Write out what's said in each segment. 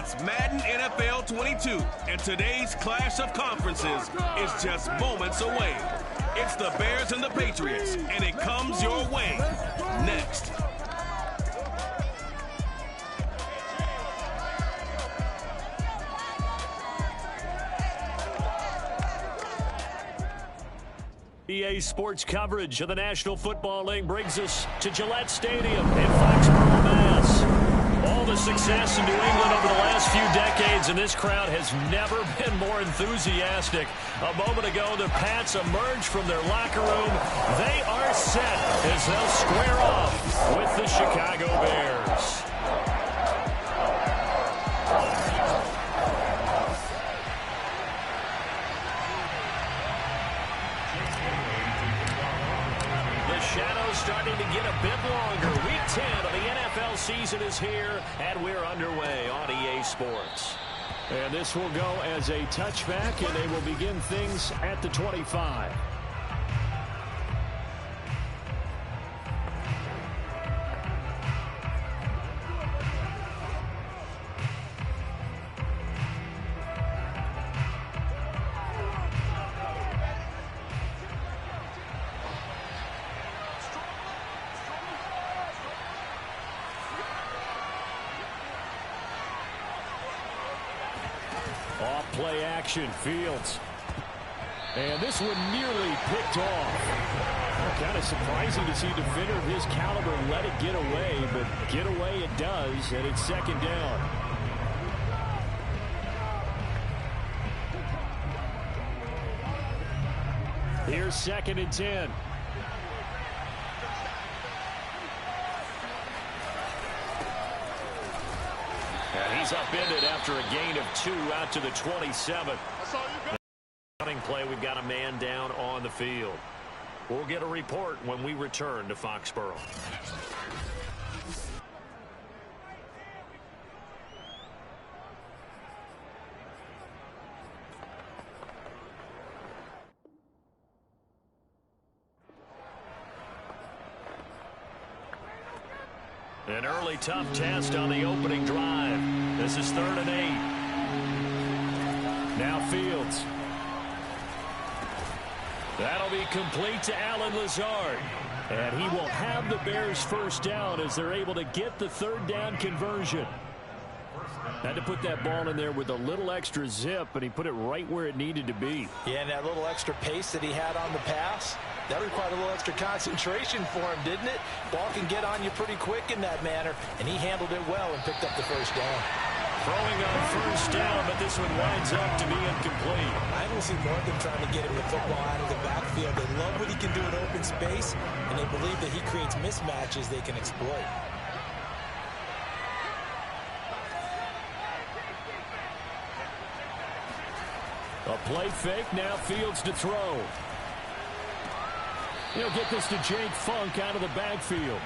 It's Madden NFL 22, and today's clash of conferences is just moments away. It's the Bears and the Patriots, and it comes your way next. EA Sports coverage of the National Football League brings us to Gillette Stadium in Foxborough, Mass. All the success in New England over the last few decades, and this crowd has never been more enthusiastic. A moment ago, the Pats emerged from their locker room. They are set as they'll square off with the Chicago Bears. Shadows starting to get a bit longer. Week 10 of the NFL season is here, and we're underway on EA Sports. And this will go as a touchback, and they will begin things at the 25. Off-play action, Fields. And this one nearly picked off. Kind of surprising to see a defender of his caliber let it get away, but get away it does, and it's second down. Here's 2nd and 10. And he's upended after a gain of 2 out to the 27. Running play, we've got a man down on the field. We'll get a report when we return to Foxborough. An early tough test on the opening drive. This is 3rd and 8. Now Fields. That'll be complete to Allen Lazard. And he will have the Bears first down as they're able to get the 3rd down conversion. Had to put that ball in there with a little extra zip, and he put it right where it needed to be. Yeah, and that little extra pace that he had on the pass, that required a little extra concentration for him, didn't it? Ball can get on you pretty quick in that manner, and he handled it well and picked up the first down. Throwing on first down, but this one winds up to be incomplete. I don't see more than trying to get him the football out of the backfield. They love what he can do in open space, and they believe that he creates mismatches they can exploit. A play fake, now Fields to throw. He'll get this to Jake Funk out of the backfield.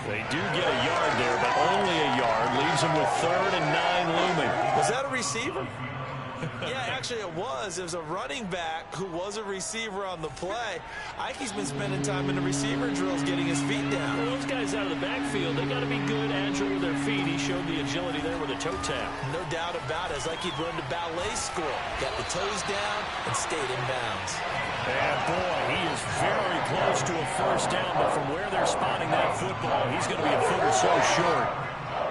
They do get a yard there, but only a yard. Leaves him with 3rd and 9 looming. Was that a receiver? Yeah, actually it was. It was a running back who was a receiver on the play. Ike's been spending time in the receiver drills getting his feet down. Well, those guys out of the backfield, they got to be good, agile with their feet. He showed the agility there with a toe tap. No doubt about it. It's like he'd learned a ballet school. Got the toes down and stayed in bounds. And boy, he is very close to a first down, but from where they're spotting that football, he's going to be a foot or so short.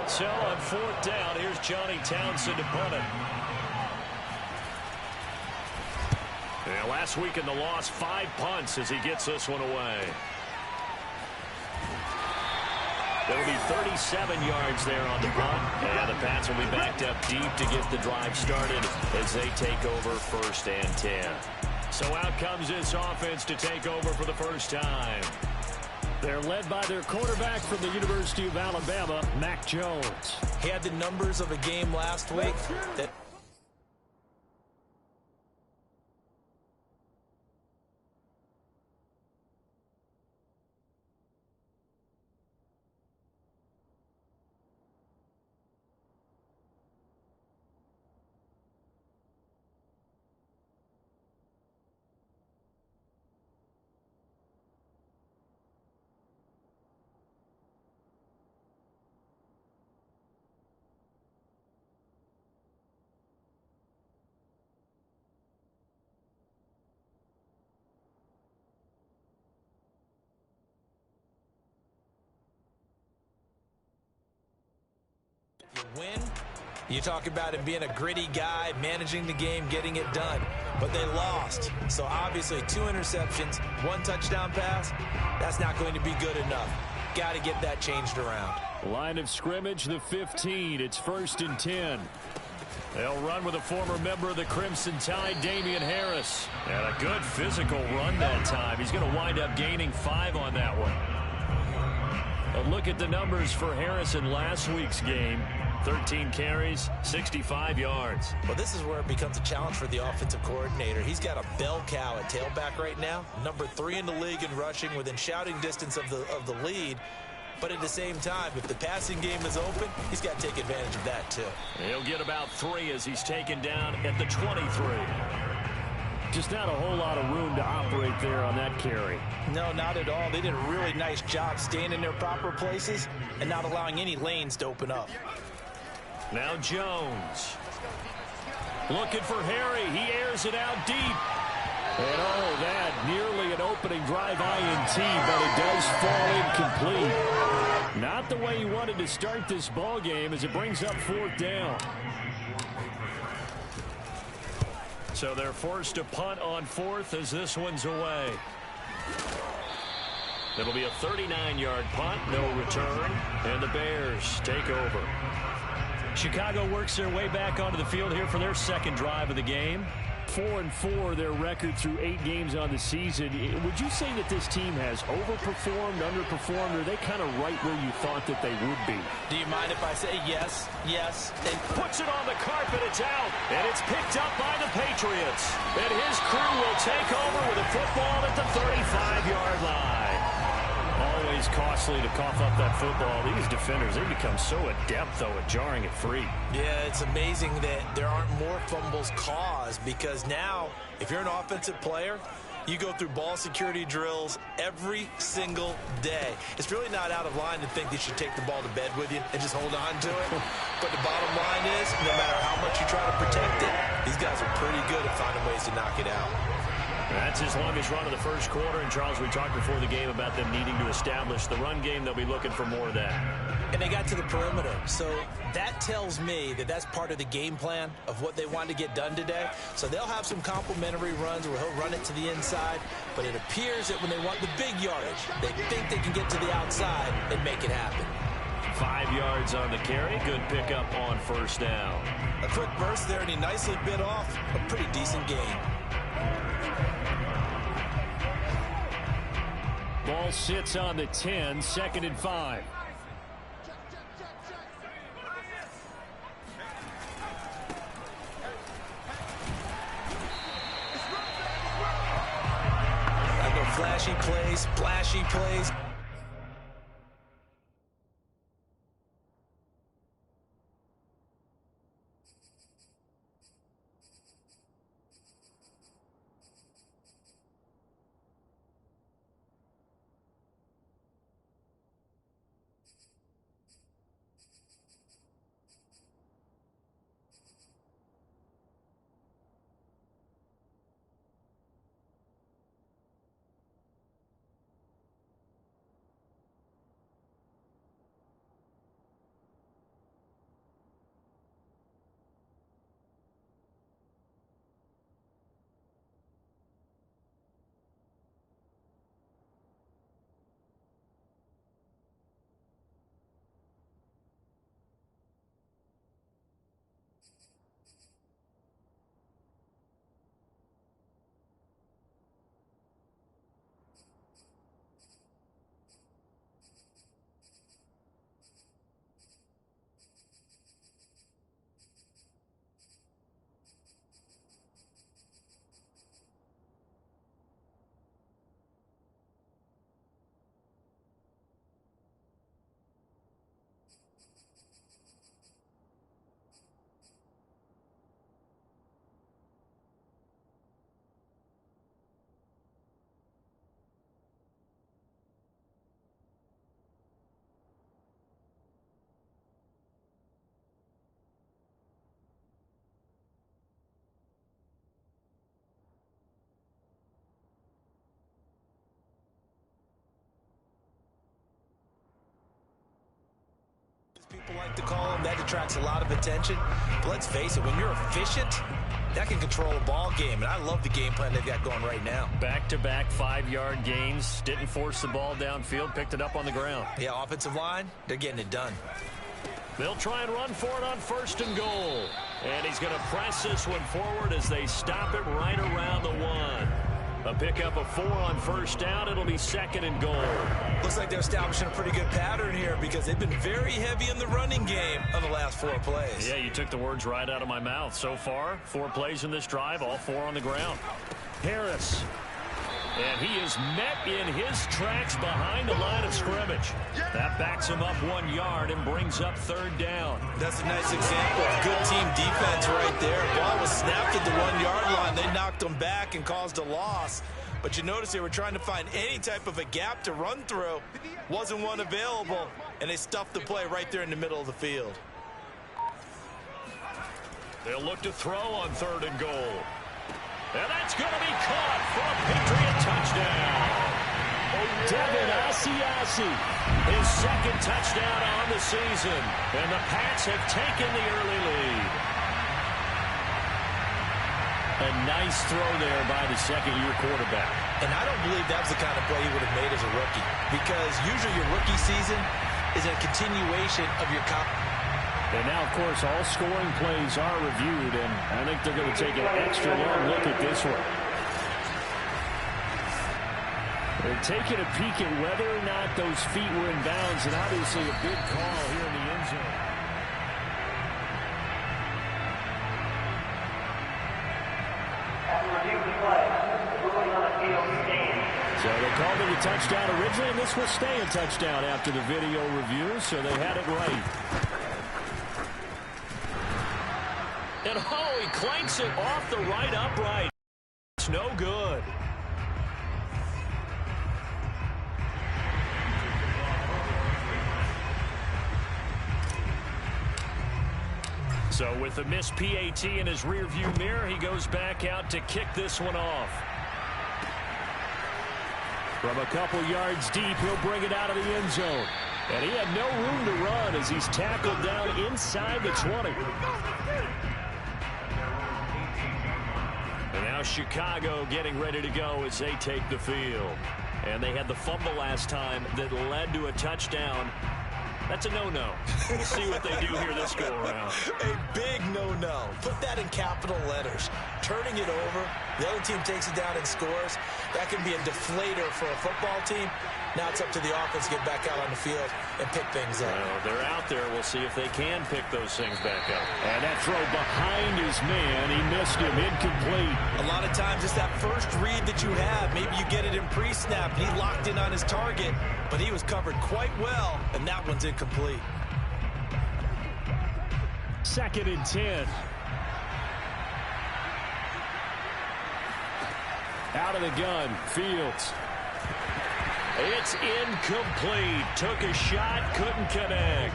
So on 4th down, here's Johnny Townsend to punt it. And last week in the loss, 5 punts as he gets this one away. There'll be 37 yards there on the punt. And the Pats will be backed up deep to get the drive started as they take over 1st and 10. So out comes this offense to take over for the first time. They're led by their quarterback from the University of Alabama, Mac Jones. He had the numbers of a game last week that win, you talk about him being a gritty guy, managing the game, getting it done. But they lost. So obviously 2 interceptions, 1 touchdown pass, that's not going to be good enough. Got to get that changed around. Line of scrimmage, the 15. It's 1st and 10. They'll run with a former member of the Crimson Tide, Damian Harris. And a good physical run that time. He's going to wind up gaining 5 on that one. A look at the numbers for Harris in last week's game. 13 carries, 65 yards. Well, this is where it becomes a challenge for the offensive coordinator. He's got a bell cow at tailback right now. Number 3 in the league in rushing, within shouting distance of the lead. But at the same time, if the passing game is open, he's got to take advantage of that too. He'll get about 3 as he's taken down at the 23. Just not a whole lot of room to operate there on that carry. No, not at all. They did a really nice job staying in their proper places and not allowing any lanes to open up. Now Jones. Looking for Harry. He airs it out deep. And oh, that nearly an opening drive INT, but it does fall incomplete. Not the way he wanted to start this ball game as it brings up 4th down. So they're forced to punt on 4th as this one's away. It'll be a 39-yard punt, no return, and the Bears take over. Chicago works their way back onto the field here for their 2nd drive of the game. 4-4 their record through 8 games on the season. Would you say that this team has overperformed, underperformed, or are they kind of right where you thought that they would be? Do you mind if I say yes, yes, and puts it on the carpet, it's out, and it's picked up by the Patriots. And his crew will take over with a football at the 35-yard line. Always costly to cough up that football. These defenders, they become so adept, though, at jarring it free. Yeah, it's amazing that there aren't more fumbles caused, because now, if you're an offensive player, you go through ball security drills every single day. It's really not out of line to think you should take the ball to bed with you and just hold on to it. But the bottom line is, no matter how much you try to protect it, these guys are pretty good at finding ways to knock it out. That's his longest run of the first quarter. And, Charles, we talked before the game about them needing to establish the run game. They'll be looking for more of that. And they got to the perimeter. So that tells me that that's part of the game plan of what they want to get done today. So they'll have some complimentary runs where he'll run it to the inside. But it appears that when they want the big yardage, they think they can get to the outside and make it happen. 5 yards on the carry. Good pickup on 1st down. A quick burst there, and he nicely bit off a pretty decent gain. Ball sits on the 10, 2nd and 5. I go flashy plays, splashy plays. people like to call them. That attracts a lot of attention. But let's face it, when you're efficient, that can control a ball game. And I love the game plan they've got going right now. Back-to-back 5-yard gains. Didn't force the ball downfield. Picked it up on the ground. Yeah, offensive line, they're getting it done. They'll try and run for it on 1st and goal. And he's going to press this one forward as they stop it right around the 1. A pickup of 4 on 1st down. It'll be 2nd and goal. Looks like they're establishing a pretty good pattern here because they've been very heavy in the running game on the last 4 plays. Yeah, you took the words right out of my mouth. So far, 4 plays in this drive, all 4 on the ground. Harris. And he is met in his tracks behind the line of scrimmage. That backs him up 1 yard and brings up 3rd down. That's a nice example of good team defense right there. Ball was snapped at the 1-yard line. They knocked him back and caused a loss. But you notice they were trying to find any type of a gap to run through. Wasn't one available, and they stuffed the play right there in the middle of the field. They'll look to throw on 3rd and goal. And that's going to be caught for a Patriot touchdown. Devin Asiasi, his 2nd touchdown on the season. And the Pats have taken the early lead. A nice throw there by the 2nd-year quarterback. And I don't believe that was the kind of play he would have made as a rookie. Because usually your rookie season is a continuation of your And now, of course, all scoring plays are reviewed, and I think they're going to take an extra long look at this one. They're taking a peek at whether or not those feet were in bounds, and obviously a big call here in the end zone. So they called it a touchdown originally, and this will stay a touchdown after the video review, so they had it right. And oh, he clanks it off the right upright. It's no good. So with the missed PAT in his rearview mirror, he goes back out to kick this one off. From a couple yards deep, he'll bring it out of the end zone. And he had no room to run as he's tackled down inside the 20. And now Chicago getting ready to go as they take the field. And they had the fumble last time that led to a touchdown. That's a no-no. We'll see what they do here this go-around. A big no-no. Put that in capital letters. Turning it over, the other team takes it down and scores. That can be a deflator for a football team. Now it's up to the offense to get back out on the field and pick things up. Well, they're out there. We'll see if they can pick those things back up. And that throw behind his man. He missed him. Incomplete. A lot of times it's that first read that you have. Maybe you get it in pre-snap. He locked in on his target, but he was covered quite well, and that one's incomplete. 2nd and 10. Out of the gun, Fields. It's incomplete. Took a shot, couldn't connect.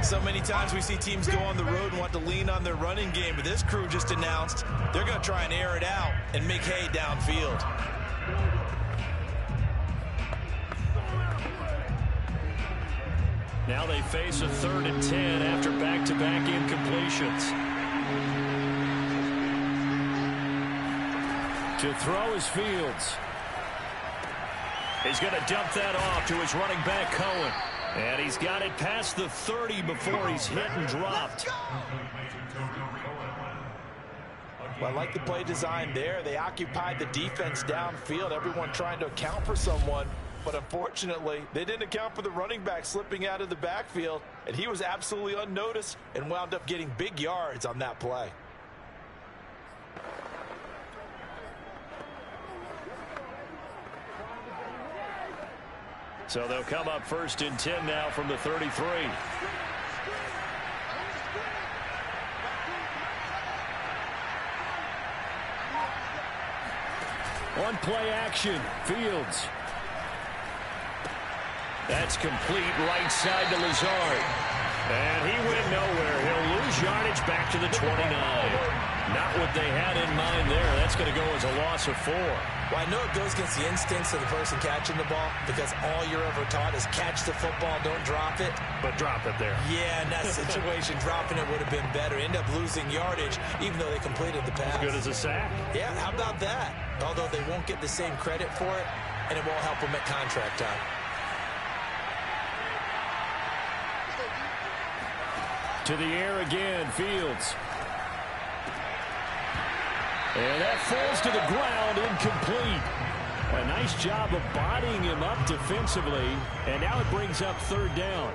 So many times we see teams go on the road and want to lean on their running game, but this crew just announced they're going to try and air it out and make hay downfield. Now they face a 3rd and 10 after back-to-back incompletions. To throw is Fields. He's going to dump that off to his running back, Cohen. And he's got it past the 30 before he's hit and dropped. Well, I like the play design there. They occupied the defense downfield, everyone trying to account for someone. But unfortunately, they didn't account for the running back slipping out of the backfield. And he was absolutely unnoticed and wound up getting big yards on that play. So they'll come up 1st and 10 now from the 33. On play action, Fields. That's complete right side to Lazard. And he went nowhere. He'll lose yardage back to the 29. Not what they had in mind there. That's going to go as a loss of 4. Well, I know it goes against the instincts of the person catching the ball because all you're ever taught is catch the football, don't drop it. But drop it there. Yeah, in that situation, dropping it would have been better. End up losing yardage, even though they completed the pass. As good as a sack. Yeah, how about that? Although they won't get the same credit for it, and it won't help them at contract time. To the air again, Fields. And that falls to the ground, incomplete. A nice job of bodying him up defensively, and now it brings up third down.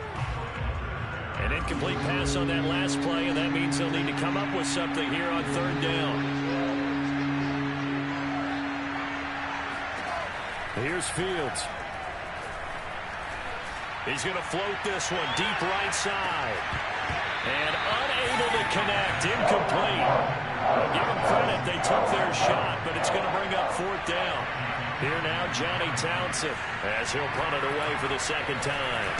An incomplete pass on that last play, and that means they'll need to come up with something here on third down. Here's Fields. He's going to float this one deep right side. And unable to connect, incomplete. Well, give them credit, they took their shot, but it's going to bring up fourth down. Here now, Johnny Townsend, as he'll punt it away for the second time.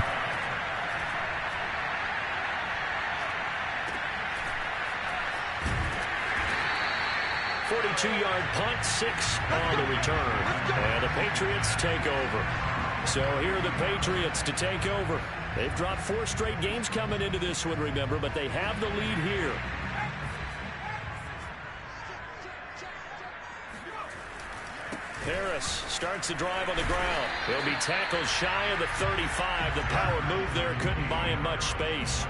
.42-yard punt, 6 on the return. And the Patriots take over. So here are the Patriots to take over. They've dropped 4 straight games coming into this one, remember, but they have the lead here. Harris starts the drive on the ground. He'll be tackled shy of the 35. The power move there couldn't buy him much space.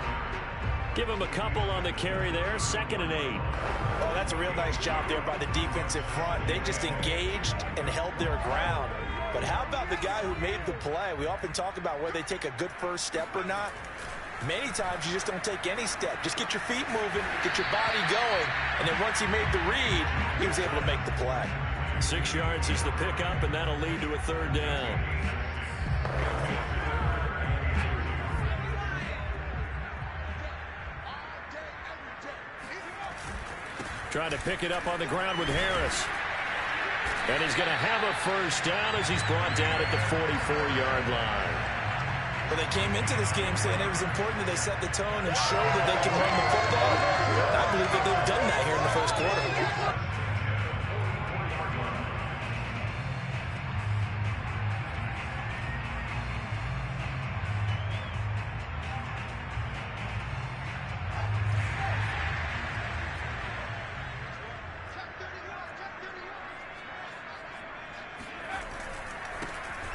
Give him a couple on the carry there. 2nd and 8. Oh, that's a real nice job there by the defensive front. They just engaged and held their ground. But how about the guy who made the play? We often talk about whether they take a good first step or not. Many times you just don't take any step. Just get your feet moving, get your body going, and then once he made the read, he was able to make the play. 6 yards is the pickup, and that'll lead to a third down. Trying to pick it up on the ground with Harris. And he's going to have a first down as he's brought down at the 44-yard line. Well, they came into this game saying it was important that they set the tone and show that they can run the football. And I believe that they've done that here in the first quarter.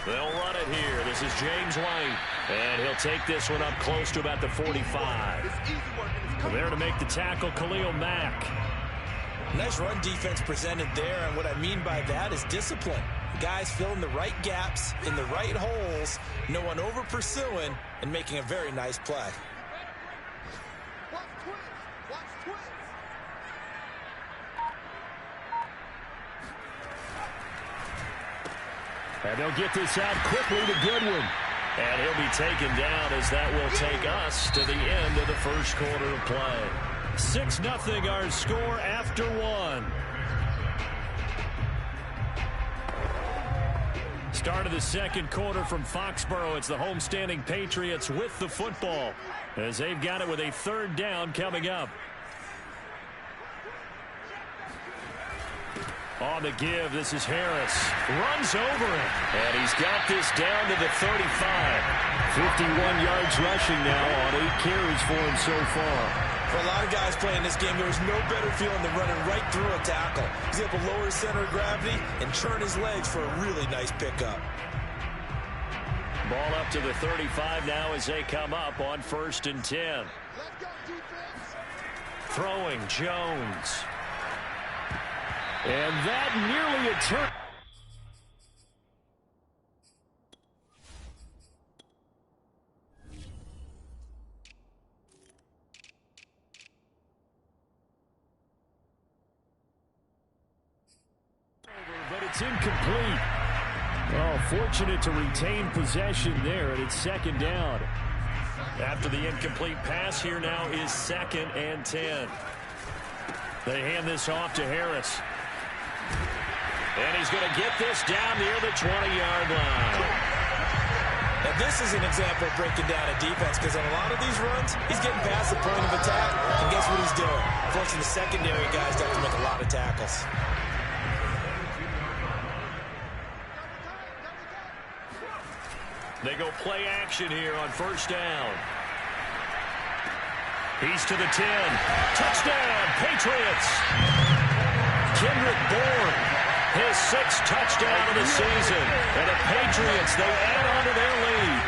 They'll run it here. This is James White. And he'll take this one up close to about the 45. There to make the tackle, Khalil Mack. Nice run defense presented there, and what I mean by that is discipline. The guys filling the right gaps in the right holes, no one over pursuing, and making a very nice play. And they'll get this out quickly to Goodwin. And he'll be taken down as that will take us to the end of the first quarter of play. 6-0 our score after 1. Start of the second quarter from Foxborough. It's the homestanding Patriots with the football as they've got it with a third down coming up. On the give, this is Harris. Runs over it. And he's got this down to the 35. 51 yards rushing now on 8 carries for him so far. For a lot of guys playing this game, there's no better feeling than running right through a tackle. He's able to lower his center of gravity and turn his legs for a really nice pickup. Ball up to the 35 now as they come up on 1st and 10. Throwing Jones. And that nearly a turn. But it's incomplete. Oh, fortunate to retain possession there, and it's 2nd down. After the incomplete pass, here now is 2nd and 10. They hand this off to Harris. And he's going to get this down near the 20-yard line. Now, this is an example of breaking down a defense because on a lot of these runs, he's getting past the point of attack, and guess what he's doing? Forcing the secondary guys to have to make a lot of tackles. They go play action here on first down. He's to the 10. Touchdown, Patriots. Kendrick Bourne, his 6th touchdown of the season. And the Patriots, they add on to their lead.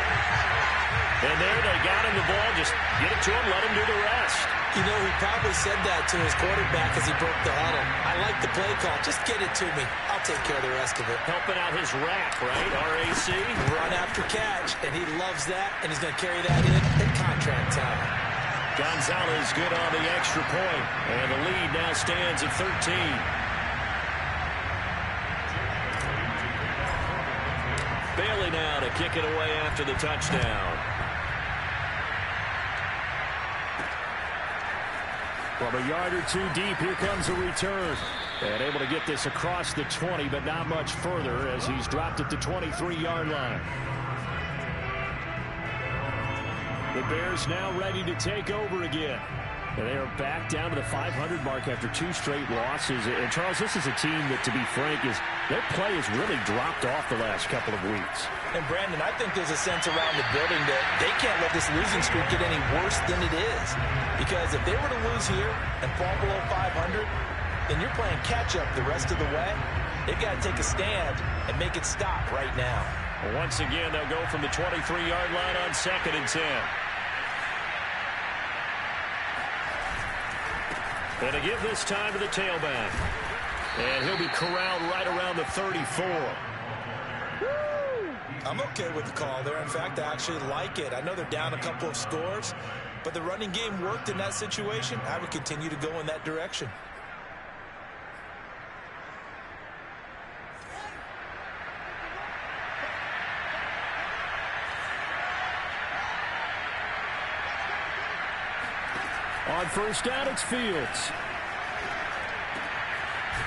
And there they got him the ball. Just get it to him, let him do the rest. You know, he probably said that to his quarterback as he broke the huddle. I like the play call. Just get it to me. I'll take care of the rest of it. Helping out his rack, right? RAC. Run after catch, and he loves that, and he's going to carry that in at contract time. Gonzalez good on the extra point, and the lead now stands at 13. Bailey now to kick it away after the touchdown. From a yard or two deep, here comes a return. And able to get this across the 20, but not much further as he's dropped at the 23-yard line. The Bears now ready to take over again. And they are back down to the 500 mark after 2 straight losses. And, Charles, this is a team that, to be frank, their play has really dropped off the last couple of weeks. And, Brandon, I think there's a sense around the building that they can't let this losing streak get any worse than it is. Because if they were to lose here and fall below 500, then you're playing catch-up the rest of the way. They've got to take a stand and make it stop right now. Well, once again, they'll go from the 23-yard line on 2nd and 10. And to give this time to the tailback. And he'll be corralled right around the 34. I'm okay with the call there. In fact, I actually like it. I know they're down a couple of scores, but the running game worked in that situation. I would continue to go in that direction. On first down, it's Fields.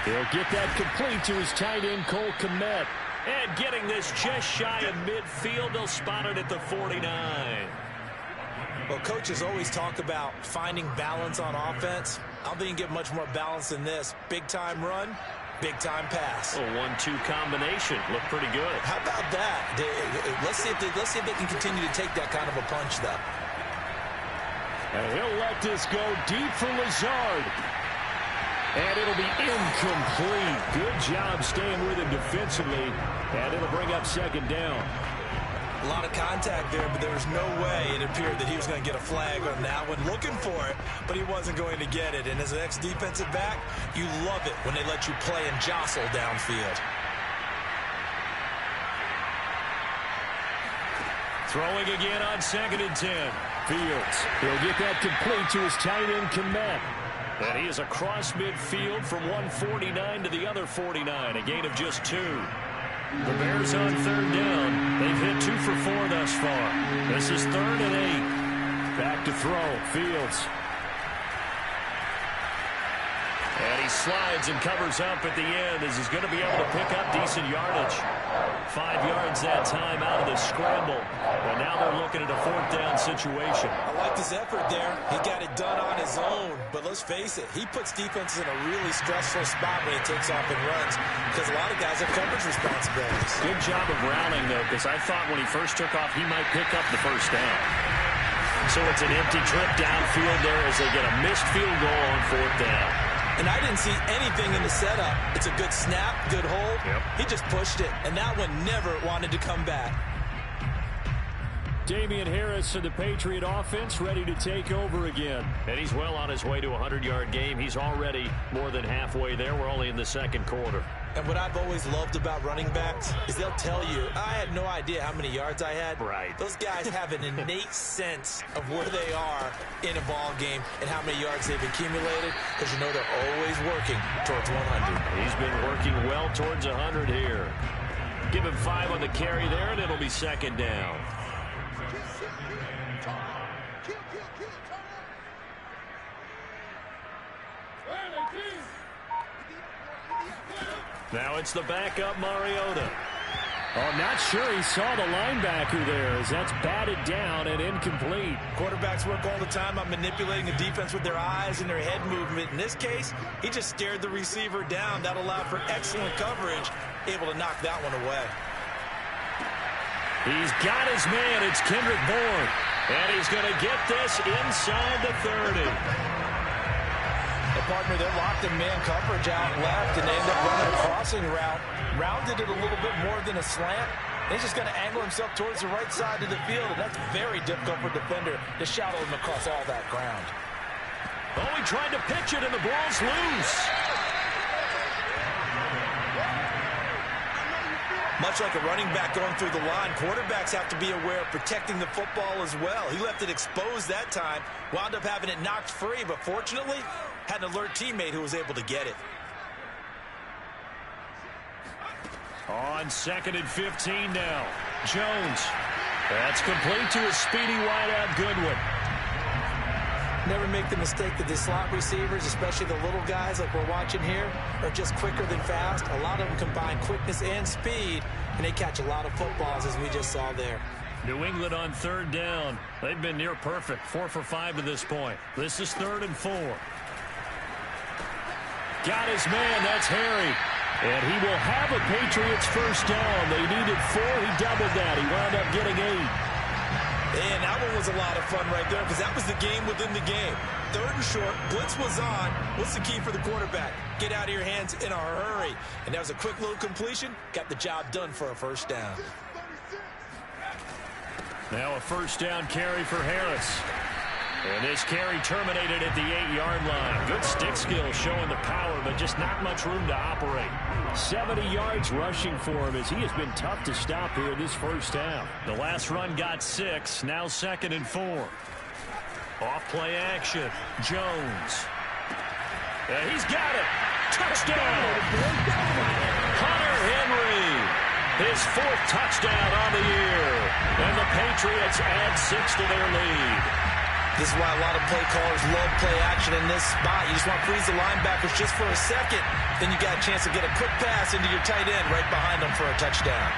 He'll get that complete to his tight end, Cole Kmet. And getting this just shy of midfield, they'll spot it at the 49. Well, coaches always talk about finding balance on offense. I don't think you can get much more balance than this. Big-time run, big-time pass. A 1-2 combination. Looked pretty good. How about that? Let's see if they can continue to take that kind of a punch, though. And he'll let this go deep for Lazard. And it'll be incomplete. Good job staying with him defensively. And it'll bring up 2nd down. A lot of contact there, but there was no way it appeared that he was going to get a flag on that one. Looking for it, but he wasn't going to get it. And as an ex-defensive back, you love it when they let you play and jostle downfield. Throwing again on 2nd and 10. Fields. He'll get that complete to his tight end, Kmet. And he is across midfield from 149 to the other 49. A gain of just 2. The Bears on 3rd down. They've hit 2 for 4 thus far. This is 3rd and 8. Back to throw. Fields. And he slides and covers up at the end as he's going to be able to pick up decent yardage. 5 yards that time out of the scramble. And now they're looking at a 4th down situation. I like his effort there. He got it done on his own. But let's face it, he puts defenses in a really stressful spot when he takes off and runs because a lot of guys have coverage responsibilities. Good job of rallying, though, because I thought when he first took off, he might pick up the 1st down. So it's an empty trip downfield there as they get a missed field goal on 4th down. And I didn't see anything in the setup. It's a good snap, good hold. Yep. He just pushed it, and that one never wanted to come back. Damian Harris of the Patriot offense ready to take over again. And he's well on his way to a 100-yard game. He's already more than halfway there. We're only in the 2nd quarter. And what I've always loved about running backs is they'll tell you, I had no idea how many yards I had. Right. Those guys have an innate sense of where they are in a ball game and how many yards they've accumulated because you know they're always working towards 100. He's been working well towards 100 here. Give him 5 on the carry there, and it'll be 2nd down. Now it's the backup, Mariota. I'm not sure he saw the linebacker there as that's batted down and incomplete. Quarterbacks work all the time on manipulating the defense with their eyes and their head movement. In this case, he just stared the receiver down. That allowed for excellent coverage, able to knock that one away. He's got his man. It's Kendrick Bourne. And he's going to get this inside the 30. The partner, they're locked in man coverage out left, and they end up running a crossing route. Rounded it a little bit more than a slant. He's just going to angle himself towards the right side of the field, and that's very difficult for a defender to shadow him across all that ground. Oh, he tried to pitch it, and the ball's loose. Much like a running back going through the line, quarterbacks have to be aware of protecting the football as well. He left it exposed that time, wound up having it knocked free, but fortunately had an alert teammate who was able to get it. On 2nd and 15 now. Jones. That's complete to a speedy wideout Goodwin. Never make the mistake that the slot receivers, especially the little guys like we're watching here, are just quicker than fast. A lot of them combine quickness and speed, and they catch a lot of footballs, as we just saw there. New England on 3rd down. They've been near perfect. 4 for 5 to this point. This is 3rd and 4. Got his man. That's Harry. And he will have a Patriots first down. They needed 4. He doubled that. He wound up getting 8. And that one was a lot of fun right there because that was the game within the game. 3rd and short. Blitz was on. What's the key for the quarterback? Get out of your hands in a hurry. And that was a quick little completion. Got the job done for a first down. Now a first down carry for Harris. And this carry terminated at the 8-yard line. Good stick skills showing the power, but just not much room to operate. 70 yards rushing for him as he has been tough to stop here this first half. The last run got 6. Now 2nd and 4. Off play action. Jones. He's got it. Touchdown. Hunter Henry. His 4th touchdown on the year. And the Patriots add 6 to their lead. This is why a lot of play callers love play action in this spot. You just want to freeze the linebackers just for a second. Then you got a chance to get a quick pass into your tight end right behind them for a touchdown.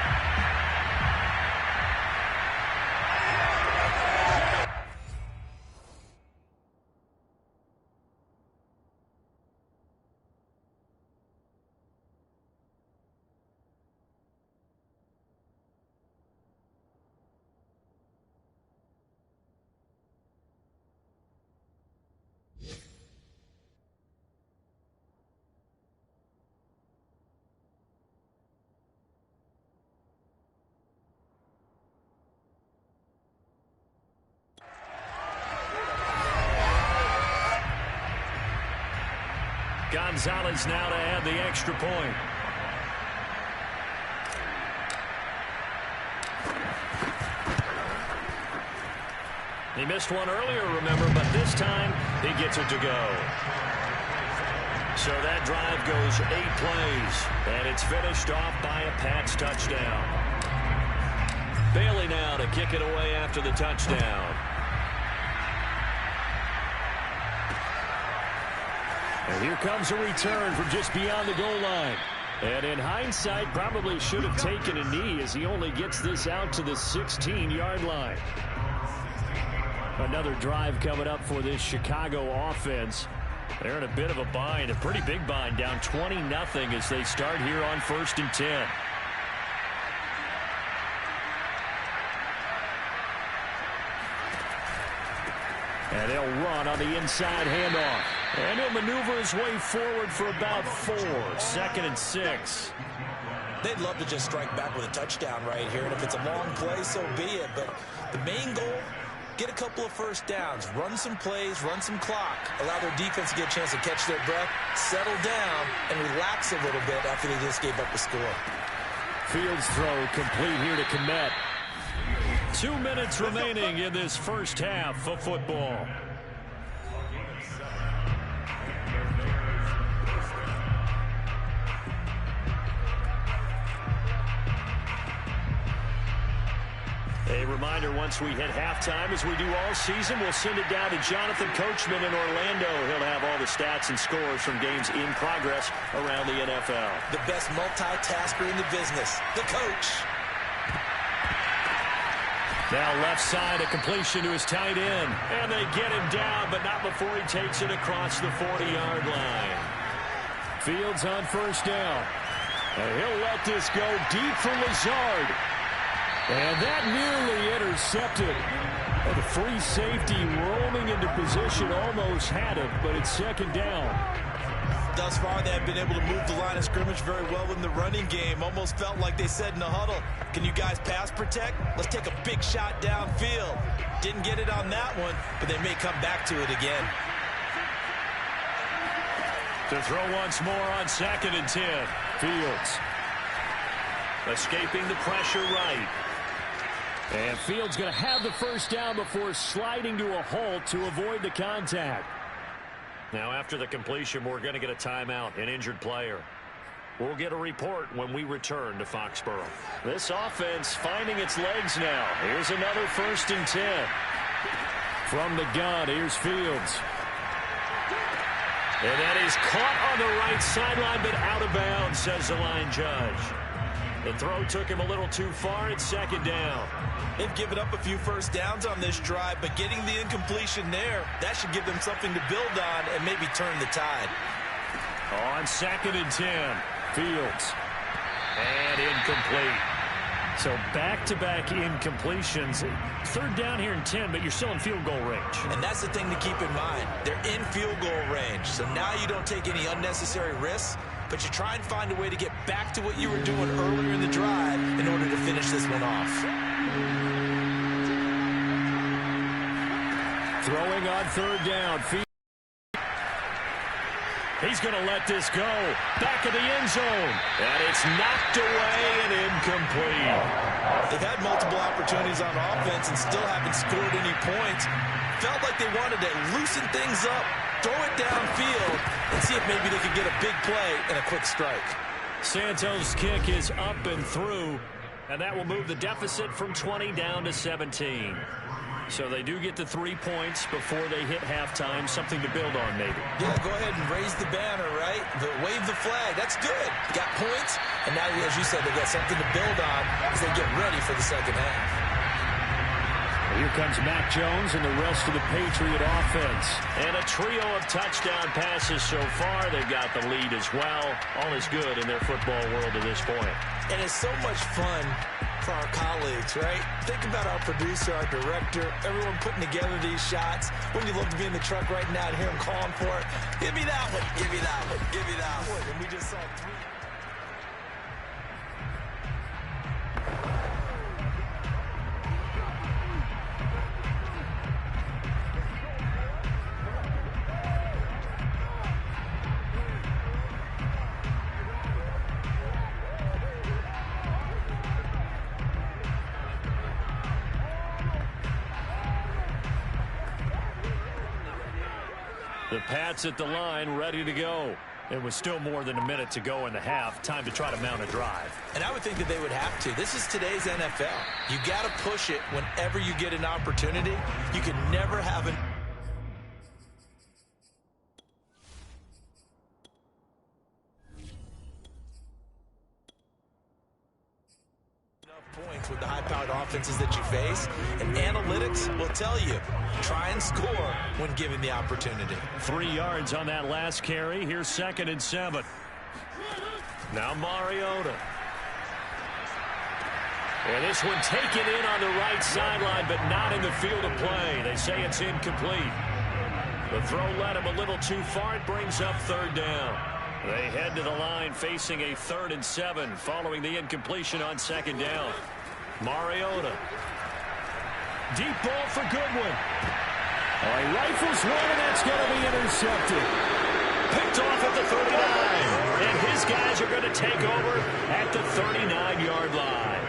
Gonzalez now to add the extra point. He missed one earlier, remember, but this time he gets it to go. So that drive goes 8 plays, and it's finished off by a Pats touchdown. Bailey now to kick it away after the touchdown. And here comes a return from just beyond the goal line. And in hindsight, probably should have taken a knee as he only gets this out to the 16-yard line. Another drive coming up for this Chicago offense. They're in a bit of a bind, a pretty big bind, down 20-0 as they start here on 1st and 10. And they'll run on the inside handoff. And he'll maneuver his way forward for about 4. 2nd and 6. They'd love to just strike back with a touchdown right here. And if it's a long play, so be it. But the main goal, get a couple of first downs. Run some plays, run some clock. Allow their defense to get a chance to catch their breath, settle down, and relax a little bit after they just gave up a score. Fields throw complete here to Kmet. 2 minutes remaining in this first half of football. A reminder, once we hit halftime, as we do all season, we'll send it down to Jonathan Coachman in Orlando. He'll have all the stats and scores from games in progress around the NFL. The best multitasker in the business, the coach. Now left side, a completion to his tight end. And they get him down, but not before he takes it across the 40-yard line. Fields on first down. And he'll let this go deep for Lazard. And that nearly intercepted. Oh, the free safety roaming into position almost had it, but it's second down. Thus far, they have been able to move the line of scrimmage very well in the running game. Almost felt like they said in the huddle, can you guys pass protect? Let's take a big shot downfield. Didn't get it on that one, but they may come back to it again. To throw once more on 2nd and 10. Fields. Escaping the pressure right. And Fields going to have the first down before sliding to a halt to avoid the contact. Now after the completion, we're going to get a timeout, an injured player. We'll get a report when we return to Foxborough. This offense finding its legs now. Here's another 1st and 10. From the gun, here's Fields. And that is caught on the right sideline, but out of bounds, says the line judge. The throw took him a little too far. It's 2nd down. They've given up a few first downs on this drive, but getting the incompletion there, that should give them something to build on and maybe turn the tide. On 2nd and 10, Fields. And incomplete. So back-to-back incompletions. 3rd down here and 10, but you're still in field goal range. And that's the thing to keep in mind. They're in field goal range, so now you don't take any unnecessary risks, but you try and find a way to get back to what you were doing earlier in the drive in order to finish this one off. Throwing on 3rd down. He's going to let this go. Back of the end zone. And it's knocked away and incomplete. They've had multiple opportunities on offense and still haven't scored any points. Felt like they wanted to loosen things up, throw it downfield, and see if maybe they could get a big play and a quick strike. Santos' kick is up and through, and that will move the deficit from 20 down to 17. So they do get the 3 points before they hit halftime. Something to build on, maybe. Yeah, go ahead and raise the banner, right? Wave the flag. That's good. Got points, and now, as you said, they got something to build on as they get ready for the second half. Here comes Mac Jones and the rest of the Patriot offense. And a trio of touchdown passes so far. They've got the lead as well. All is good in their football world at this point. And it's so much fun for our colleagues, right? Think about our producer, our director, everyone putting together these shots. When you love to be in the truck right now and hear them calling for it, give me that one, give me that one, give me that one. And we just saw 3. The Pats at the line, ready to go. It was still more than a minute to go in the half. Time to try to mount a drive. And I would think that they would have to. This is today's NFL. You got to push it whenever you get an opportunity. You can never have enough points with the high-powered offenses that you face. And analytics will tell you, try and score when given the opportunity. 3 yards on that last carry. Here's 2nd and 7. Now Mariota. And this one taken in on the right sideline, but not in the field of play. They say it's incomplete. The throw led him a little too far. It brings up 3rd down. They head to the line facing a 3rd and 7 following the incompletion on 2nd down. Mariota. Deep ball for Goodwin. He rifles one, and that's going to be intercepted. Picked off at the 39. And his guys are going to take over at the 39-yard line.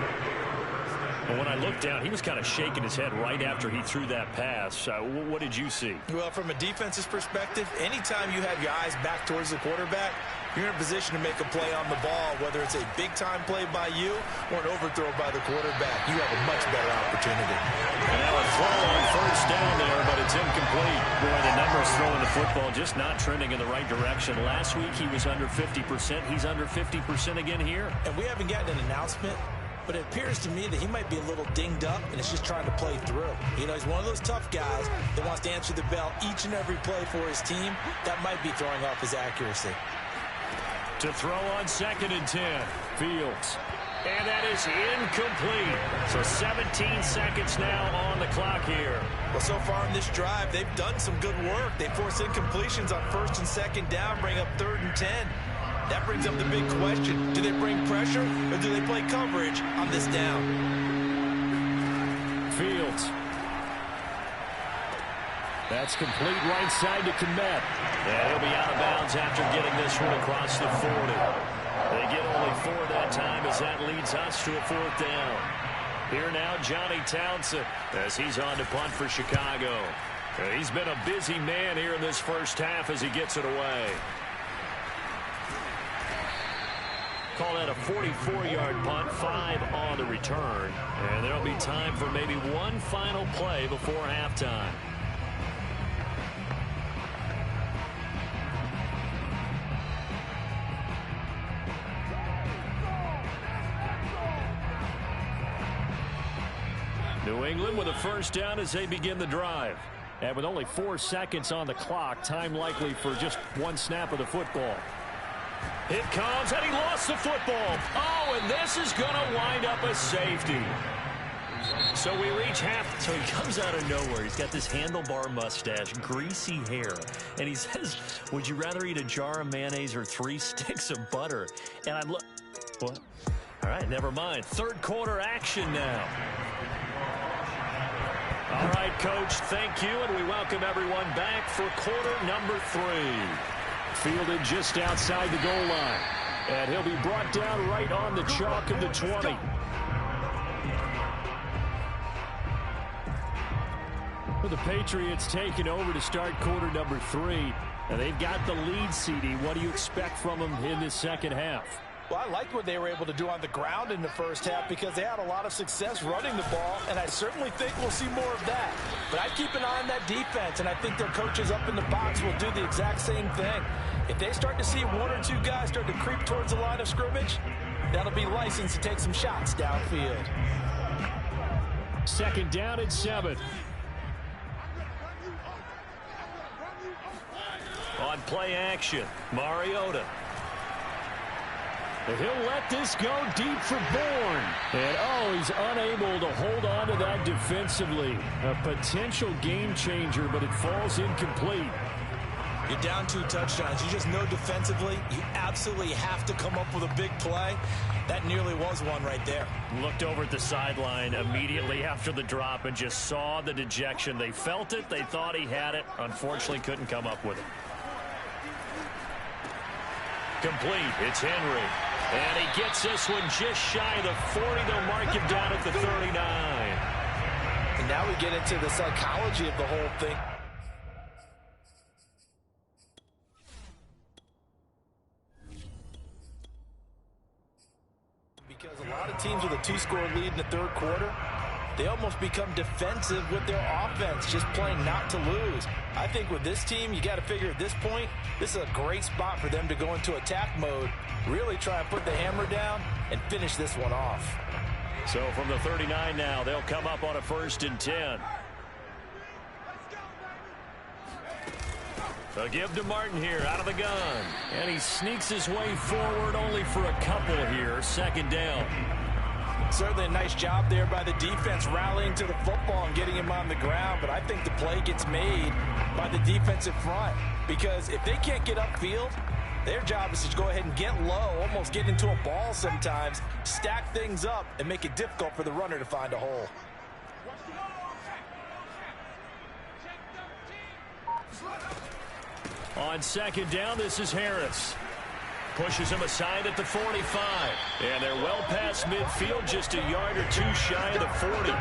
And when I looked down, he was kind of shaking his head right after he threw that pass. What did you see? Well, from a defense's perspective, anytime you have your eyes back towards the quarterback, you're in a position to make a play on the ball, whether it's a big-time play by you or an overthrow by the quarterback. You have a much better opportunity. And now a throw on 1st down there, but it's incomplete. Boy, the numbers throwing the football just not trending in the right direction. Last week he was under 50%. He's under 50% again here. And we haven't gotten an announcement, but it appears to me that he might be a little dinged up and is just trying to play through. You know, he's one of those tough guys that wants to answer the bell each and every play for his team. That might be throwing off his accuracy. To throw on 2nd and 10. Fields. And that is incomplete. So 17 seconds now on the clock here. Well, so far in this drive, they've done some good work. They force incompletions on first and second down, bring up 3rd and 10. That brings up the big question. Do they bring pressure or do they play coverage on this down? Fields. That's complete right side to Kmet. And he'll be out of bounds after getting this one across the 40. They get only 4 that time as that leads us to a 4th down. Here now, Johnny Townsend as he's on to punt for Chicago. He's been a busy man here in this first half as he gets it away. Call that a 44-yard punt, 5 on the return. And there'll be time for maybe one final play before halftime. New England with a first down as they begin the drive. And with only 4 seconds on the clock, time likely for just one snap of the football. It comes, and he lost the football. Oh, and this is going to wind up a safety. So we reach half. So he comes out of nowhere. He's got this handlebar mustache, greasy hair. And he says, would you rather eat a jar of mayonnaise or 3 sticks of butter? And I look, what? All right, never mind. Third quarter action now. All right, Coach, thank you, and we welcome everyone back for quarter number 3. Fielded just outside the goal line. And he'll be brought down right on the chalk of the 20. For the Patriots taking over to start quarter number 3. And they've got the lead, CD. What do you expect from them in this second half? Well, I liked what they were able to do on the ground in the first half because they had a lot of success running the ball, and I certainly think we'll see more of that. But I keep an eye on that defense, and I think their coaches up in the box will do the exact same thing. If they start to see 1 or 2 guys start to creep towards the line of scrimmage, that'll be licensed to take some shots downfield. Second down and 7. On play action, Mariota. He'll let this go deep for Bourne. And, oh, he's unable to hold on to that defensively. A potential game changer, but it falls incomplete. You're down 2 touchdowns. You just know defensively you absolutely have to come up with a big play. That nearly was one right there. Looked over at the sideline immediately after the drop and just saw the dejection. They felt it. They thought he had it. Unfortunately, couldn't come up with it. Complete. It's Henry. And he gets this one just shy of the 40. They'll mark him down at the 39. And now we get into the psychology of the whole thing. Because a lot of teams with a 2-score lead in the third quarter, they almost become defensive with their offense, just playing not to lose. I think with this team, you got to figure at this point, this is a great spot for them to go into attack mode, really try and put the hammer down and finish this one off. So from the 39 now, they'll come up on a 1st and 10. They'll give to Martin here out of the gun. And he sneaks his way forward only for a couple here. Second down. Certainly a nice job there by the defense rallying to the football and getting him on the ground, but I think the play gets made by the defensive front because if they can't get upfield, their job is to go ahead and get low, almost get into a ball sometimes, stack things up, and make it difficult for the runner to find a hole. On second down, this is Harris. Pushes him aside at the 45. And they're well past midfield, just a yard or 2 shy of the 40.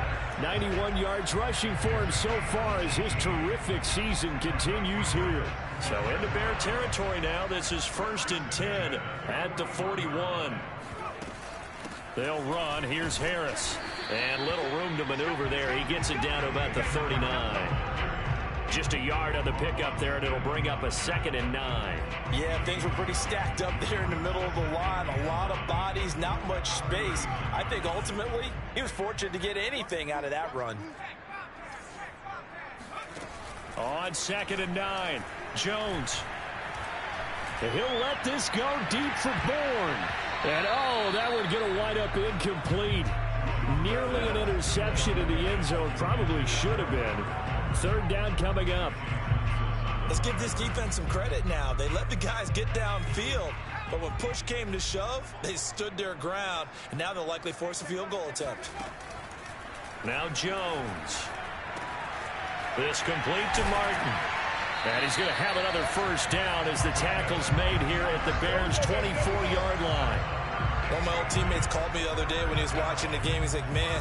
91 yards rushing for him so far as his terrific season continues here. So into Bear territory now. This is 1st and 10 at the 41. They'll run. Here's Harris. And little room to maneuver there. He gets it down to about the 39. Just a yard on the pickup there, and it'll bring up a 2nd and 9. Yeah, things were pretty stacked up there in the middle of the line. A lot of bodies, not much space. I think ultimately he was fortunate to get anything out of that run. On 2nd and 9, Jones. And he'll let this go deep for Bourne. And, oh, that one going to wind up incomplete. Nearly an interception in the end zone. Probably should have been. Third down coming up. Let's give this defense some credit now. They let the guys get downfield, but when push came to shove, they stood their ground, and now they'll likely force a field goal attempt. Now Jones. This complete to Martin. And he's going to have another first down as the tackle's made here at the Bears' 24-yard line. One of my old teammates called me the other day when he was watching the game. He's like, man,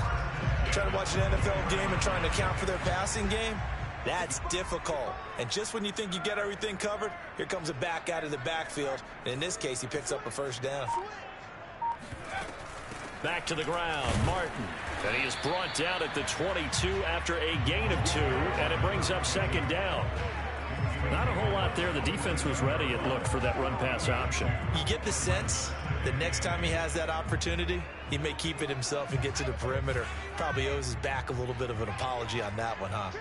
trying to watch an NFL game and trying to account for their passing game, that's difficult. And just when you think you get everything covered, here comes a back out of the backfield. And in this case, he picks up a first down. Back to the ground, Martin. And he is brought down at the 22 after a gain of 2, and it brings up second down. Not a whole lot there. The defense was ready, it looked, for that run-pass option. You get the sense that next time he has that opportunity, he may keep it himself and get to the perimeter. Probably owes his back a little bit of an apology on that one, huh?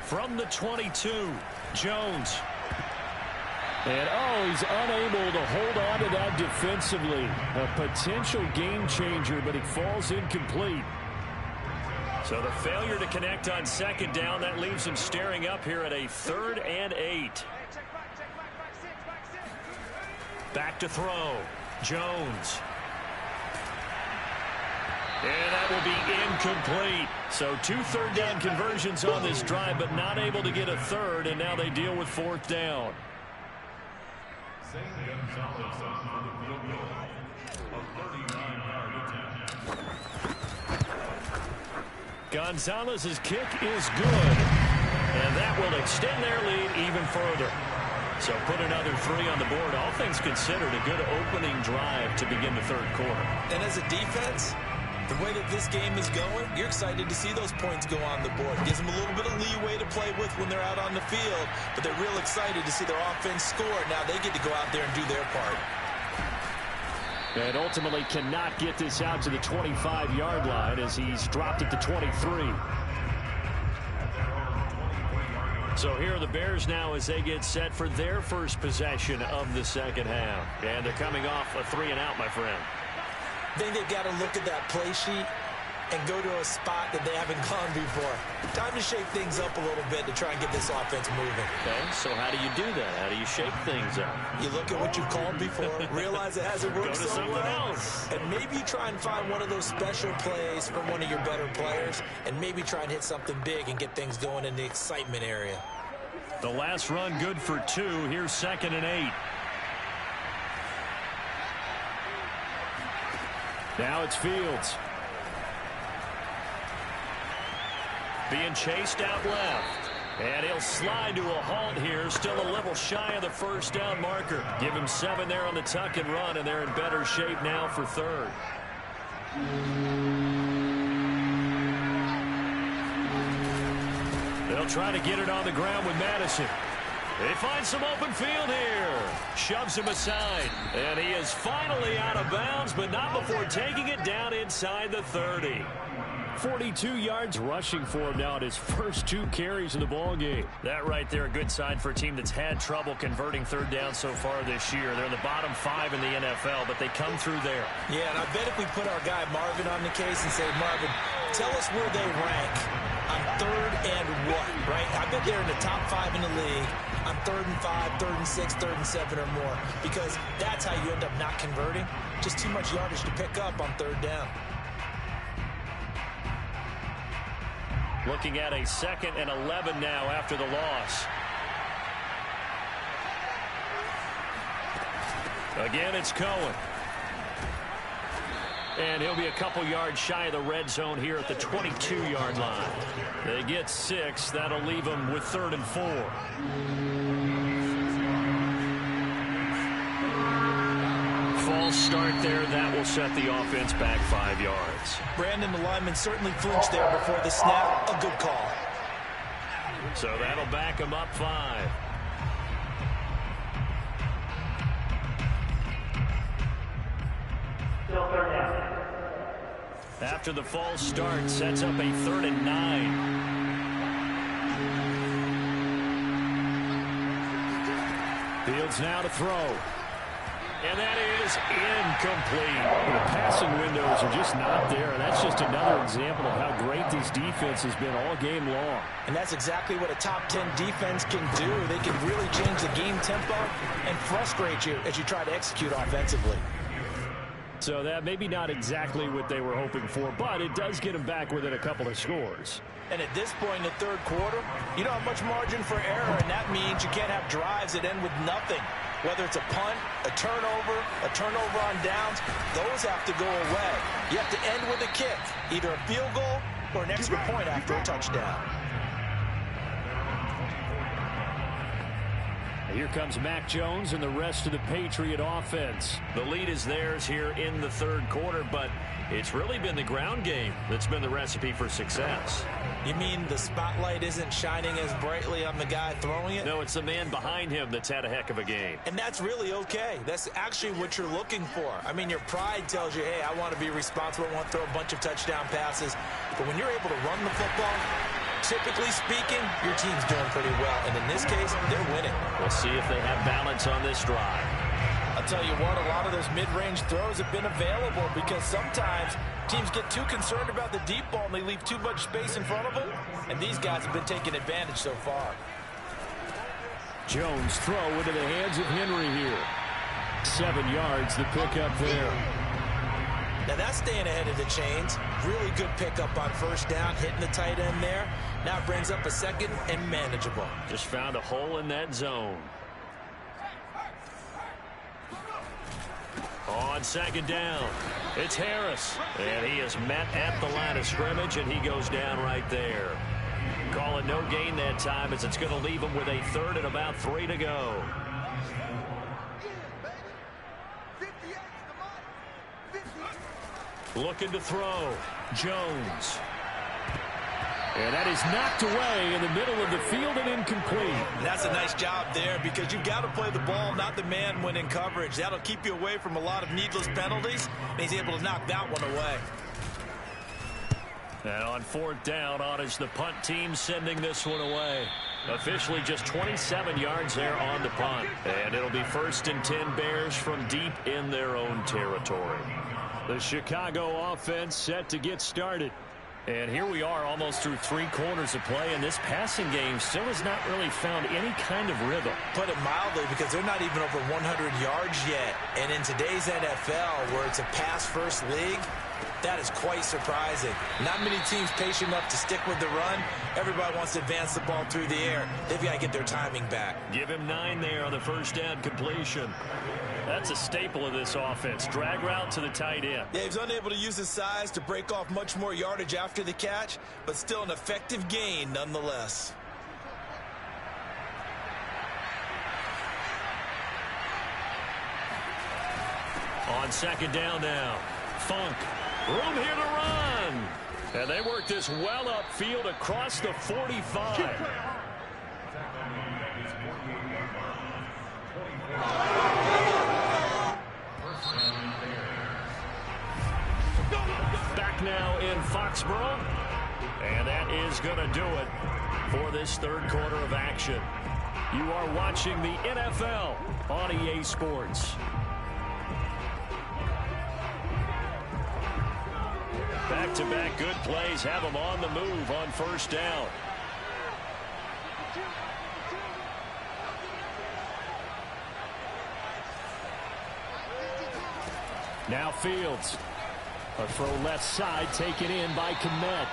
From the 22, Jones. And, oh, he's unable to hold on to that defensively. A potential game changer, but it falls incomplete. So the failure to connect on second down, that leaves him staring up here at a 3rd and 8. Back to throw. Jones. And that will be incomplete. So 2 third down conversions on this drive, but not able to get a third, and now they deal with 4th down. Gonzalez's kick is good, and that will extend their lead even further. So put another 3 on the board. All things considered, a good opening drive to begin the third quarter. And as a defense, the way that this game is going, you're excited to see those points go on the board. Gives them a little bit of leeway to play with when they're out on the field, but they're real excited to see their offense score. Now they get to go out there and do their part. And ultimately cannot get this out to the 25-yard line as he's dropped it to 23. So here are the Bears now as they get set for their first possession of the second half. And they're coming off a 3-and-out, my friend. I think they've got to look at that play sheet and go to a spot that they haven't gone before. Time to shake things up a little bit to try and get this offense moving. Okay, so how do you do that? How do you shake things up? You look at what you've called before, realize it hasn't worked so well, else. and maybe you try and find one of those special plays from one of your better players, and maybe try and hit something big and get things going in the excitement area. The last run good for 2. Here's 2nd and 8. Now it's Fields. Being chased out left. And he'll slide to a halt here. Still a little shy of the first down marker. Give him 7 there on the tuck and run, and they're in better shape now for 3rd. They'll try to get it on the ground with Madison. They find some open field here. Shoves him aside. And he is finally out of bounds, but not before taking it down inside the 30. 42 yards rushing for him now at his first 2 carries in the ballgame. That right there, a good sign for a team that's had trouble converting third down so far this year. They're in the bottom 5 in the NFL, but they come through there. Yeah, and I bet if we put our guy Marvin on the case and say, Marvin, tell us where they rank on 3rd and what, right? I bet they're in the top 5 in the league on 3rd and 5, 3rd and 6, 3rd and 7 or more, because that's how you end up not converting. Just too much yardage to pick up on 3rd down. Looking at a 2nd and 11 now after the loss. Again, it's Cohen. And he'll be a couple yards shy of the red zone here at the 22-yard line. They get 6. That'll leave them with 3rd and 4. False start there. That will set the offense back 5 yards. Brandon, the lineman certainly flinched there before the snap. A good call. So that'll back him up 5. After the false start, sets up a 3rd and 9. Fields now to throw. And that is incomplete. The passing windows are just not there, and that's just another example of how great this defense has been all game long. And that's exactly what a top 10 defense can do. They can really change the game tempo and frustrate you as you try to execute offensively. So that maybe not exactly what they were hoping for, but it does get them back within a couple of scores. And at this point in the third quarter, you don't have much margin for error, and that means you can't have drives that end with nothing. Whether it's a punt, a turnover on downs, those have to go away. You have to end with a kick, either a field goal or an extra point after a touchdown. Here comes Mac Jones and the rest of the Patriot offense. The lead is theirs here in the third quarter, but it's really been the ground game that's been the recipe for success. You mean the spotlight isn't shining as brightly on the guy throwing it? No, it's the man behind him that's had a heck of a game. And that's really okay. That's actually what you're looking for. I mean, your pride tells you, hey, I want to be responsible. I want to throw a bunch of touchdown passes. But when you're able to run the football, typically speaking, your team's doing pretty well. And in this case, they're winning. We'll see if they have balance on this drive. I'll tell you what, a lot of those mid-range throws have been available because sometimes teams get too concerned about the deep ball and they leave too much space in front of them. And these guys have been taking advantage so far. Jones throw into the hands of Henry here. 7 yards, the pickup there. Now that's staying ahead of the chains. Really good pickup on first down, hitting the tight end there. Now it brings up a second and manageable. Just found a hole in that zone. On second down, it's Harris. And he is met at the line of scrimmage, and he goes down right there. Call it no gain that time, as it's going to leave him with a third and about 3 to go. Looking to throw. Jones. And that is knocked away in the middle of the field and incomplete. That's a nice job there because you've got to play the ball, not the man when in coverage. That'll keep you away from a lot of needless penalties, and he's able to knock that one away. And on fourth down, on is the punt team sending this one away. Officially just 27 yards there on the punt. And it'll be 1st and 10 Bears from deep in their own territory. The Chicago offense set to get started. And here we are almost through 3 quarters of play, and this passing game still has not really found any kind of rhythm. Put it mildly, because they're not even over 100 yards yet. And in today's NFL, where it's a pass-first league, that is quite surprising. Not many teams patient enough to stick with the run. Everybody wants to advance the ball through the air. They've got to get their timing back. Give him 9 there on the first down completion. That's a staple of this offense. Drag route to the tight end. Yeah, he's unable to use his size to break off much more yardage after the catch, but still an effective gain nonetheless. On second down now. Funk. Room here to run. And they work this well upfield across the 45. Back now in Foxborough. And that is going to do it for this third quarter of action. You are watching the NFL on EA Sports. Back-to-back good plays have them on the move on first down. Now Fields. A throw left side taken in by Kmet.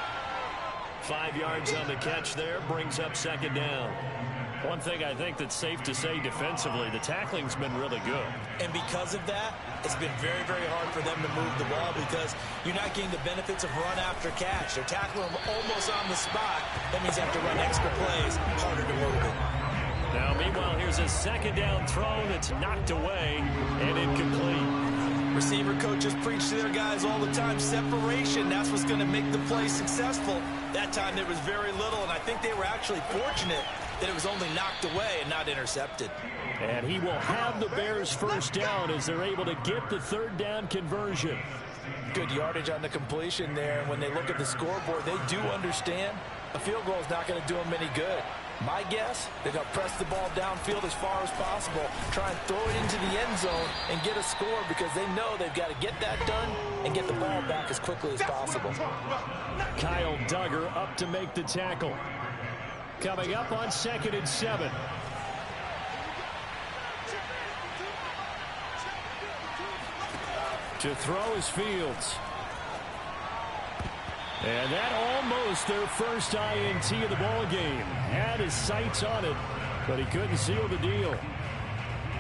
5 yards on the catch there, brings up second down. One thing I think that's safe to say defensively, the tackling's been really good. And because of that, it's been very, very hard for them to move the ball because you're not getting the benefits of run after catch. They're tackling them almost on the spot. That means they have to run extra plays, harder to move it. Now, meanwhile, here's a second down throw that's knocked away and incomplete. Receiver coaches preach to their guys all the time. Separation, that's what's going to make the play successful. That time there was very little, and I think they were actually fortunate that it was only knocked away and not intercepted. And he will have the Bears first down as they're able to get the third down conversion. Good yardage on the completion there. And when they look at the scoreboard, they do understand a field goal is not going to do them any good. My guess, they're going to press the ball downfield as far as possible, try and throw it into the end zone and get a score because they know they've got to get that done and get the ball back as quickly as possible. Kyle Duggar up to make the tackle. Coming up on 2nd and 7. To throw is Fields. And that almost their first INT of the ball game. Had his sights on it, but he couldn't seal the deal.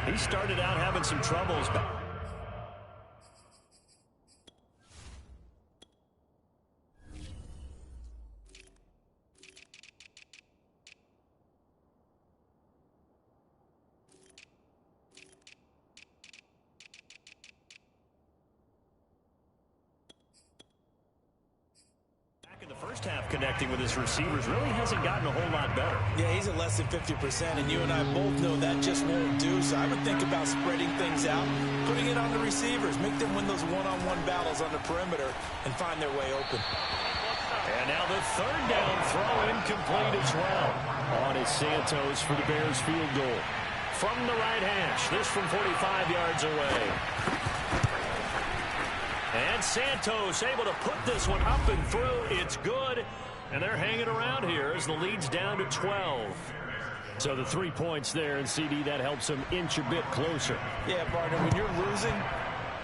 He started out having some troubles, but first half connecting with his receivers really hasn't gotten a whole lot better. Yeah, he's at less than 50%, and you and I both know that just won't do. So I would think about spreading things out, putting it on the receivers, make them win those one-on-one battles on the perimeter and find their way open. And now the 3rd down throw incomplete as well. On is Santos for the Bears field goal. From the right hash, this from 45 yards away. And Santos able to put this one up and through. It's good. And they're hanging around here as the lead's down to 12. So the 3 points there, and CD, that helps them inch a bit closer. Yeah, partner, when you're losing,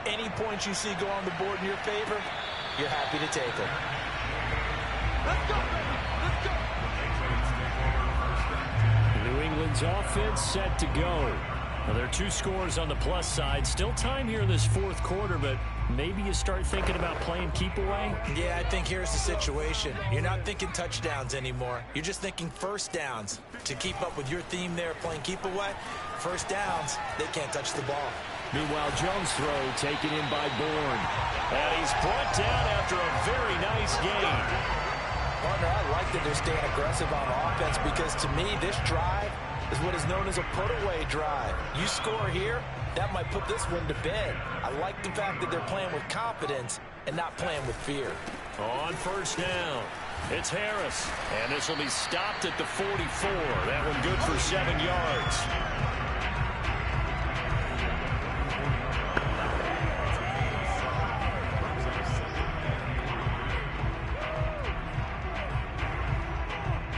any points you see go on the board in your favor, you're happy to take them. Let's go, baby. Let's go. New England's offense set to go. Well, there are 2 scores on the plus side. Still time here in this 4th quarter, but maybe you start thinking about playing keep away? Yeah, I think here's the situation. You're not thinking touchdowns anymore. You're just thinking first downs. To keep up with your theme there, playing keep away, first downs, they can't touch the ball. Meanwhile, Jones' throw taken in by Bourne. And he's brought down after a very nice gain. Partner, I like that they're staying aggressive on offense because to me, this drive is what is known as a put-away drive. You score here, that might put this one to bed. I like the fact that they're playing with confidence and not playing with fear. On 1st down, it's Harris. And this will be stopped at the 44. That one good for 7 yards.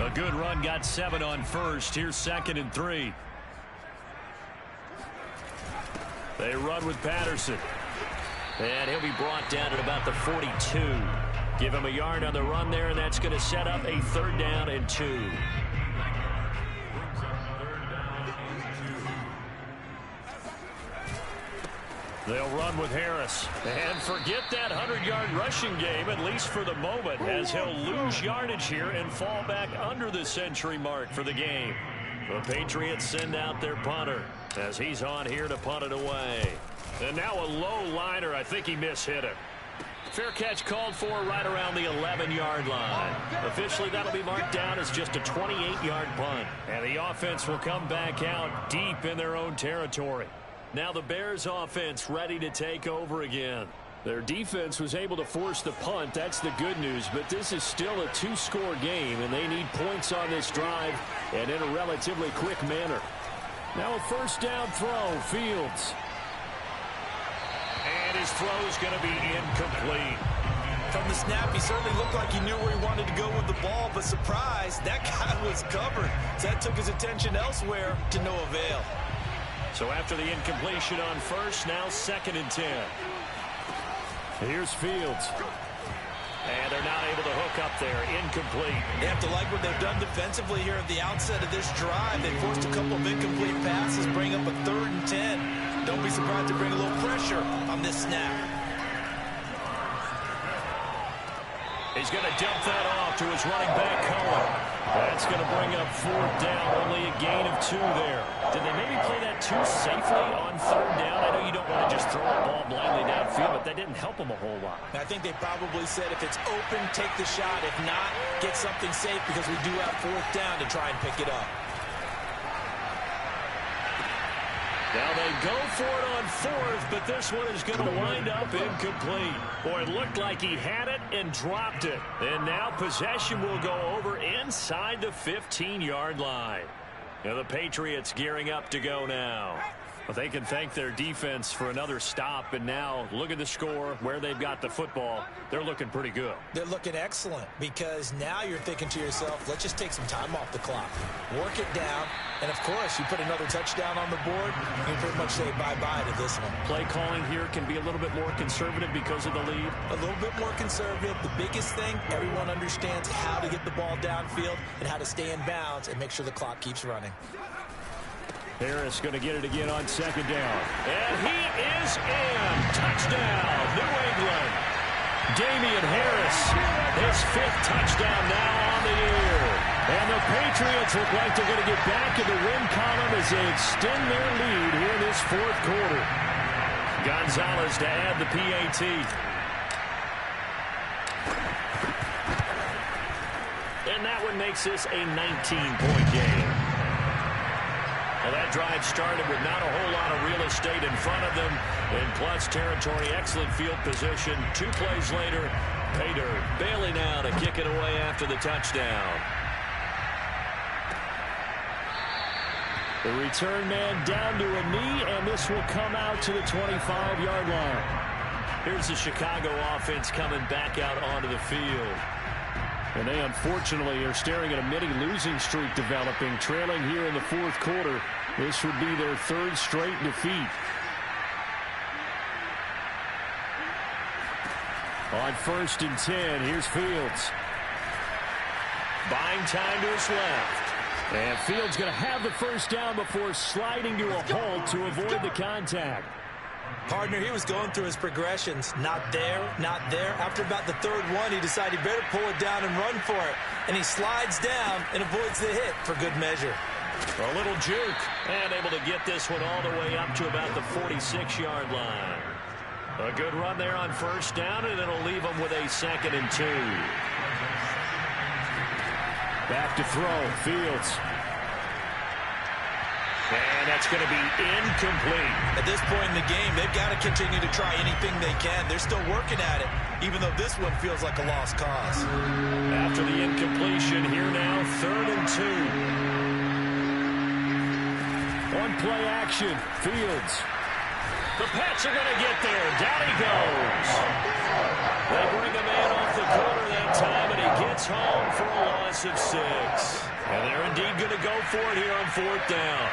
A good run, got 7 on 1st. Here's 2nd and 3. They run with Patterson. And he'll be brought down at about the 42. Give him a yard on the run there, and that's going to set up a 3rd down and 2. They'll run with Harris. And forget that 100-yard rushing game, at least for the moment, as he'll lose yardage here and fall back under the century mark for the game. The Patriots send out their punter as he's on here to punt it away. And now a low liner. I think he mishit it. Fair catch called for right around the 11-yard line. Officially, that'll be marked down as just a 28-yard punt. And the offense will come back out deep in their own territory. Now the Bears offense ready to take over again. Their defense was able to force the punt. That's the good news. But this is still a 2-score game, and they need points on this drive and in a relatively quick manner. Now a 1st down throw, Fields. And his throw's going to be incomplete. From the snap, he certainly looked like he knew where he wanted to go with the ball, but surprise, that guy was covered. So that took his attention elsewhere to no avail. So after the incompletion on 1st, now 2nd and 10. Here's Fields. And they're not able to hook up there. Incomplete. They have to like what they've done defensively here at the outset of this drive. They forced a couple of incomplete passes, bring up a 3rd and 10. Don't be surprised to bring a little pressure on this snap. He's going to dump that off to his running back, Cohen. That's going to bring up 4th down, only a gain of 2 there. Did they maybe play that too safely on 3rd down? I know you don't want to just throw the ball blindly downfield, but that didn't help them a whole lot. I think they probably said if it's open, take the shot. If not, get something safe because we do have 4th down to try and pick it up. Now they they go for it on fourth, but this one is going to wind up incomplete. Boy, it looked like he had it and dropped it. And now possession will go over inside the 15-yard line. Now the Patriots gearing up to go now. Well, they can thank their defense for another stop, and now look at the score, where they've got the football. They're looking pretty good. They're looking excellent because now you're thinking to yourself, let's just take some time off the clock, work it down, and, of course, you put another touchdown on the board, you can pretty much say bye-bye to this one. Play calling here can be a little bit more conservative because of the lead. A little bit more conservative. The biggest thing, everyone understands how to get the ball downfield and how to stay in bounds and make sure the clock keeps running. Harris going to get it again on second down. And he is in. Touchdown, New England. Damian Harris, his 5th touchdown now on the year. And the Patriots look like they're going to get back in the win column as they extend their lead here in this 4th quarter. Gonzalez to add the PAT. And that one makes this a 19-point game. Well, that drive started with not a whole lot of real estate in front of them. In plus territory, excellent field position. 2 plays later, pay dirt. Bailey now to kick it away after the touchdown. The return man down to a knee, and this will come out to the 25-yard line. Here's the Chicago offense coming back out onto the field. And they, unfortunately, are staring at a mini losing streak developing, trailing here in the 4th quarter. This would be their 3rd straight defeat. On 1st and 10, here's Fields. Buying time to his left. And Fields going to have the first down before sliding to a halt to avoid the contact. Partner, he was going through his progressions. Not there, not there. After about the 3rd one, he decided he better pull it down and run for it. And he slides down and avoids the hit for good measure. A little juke. And able to get this one all the way up to about the 46-yard line. A good run there on 1st down, and it'll leave him with a 2nd and 2. Back to throw, Fields. And that's going to be incomplete. At this point in the game, they've got to continue to try anything they can. They're still working at it, even though this one feels like a lost cause. After the incompletion, here now, 3rd and 2. One play action, Fields. The Pats are going to get there. Down he goes. They bring a man off the corner that time, and he gets home for a loss of 6. And they're indeed going to go for it here on 4th down.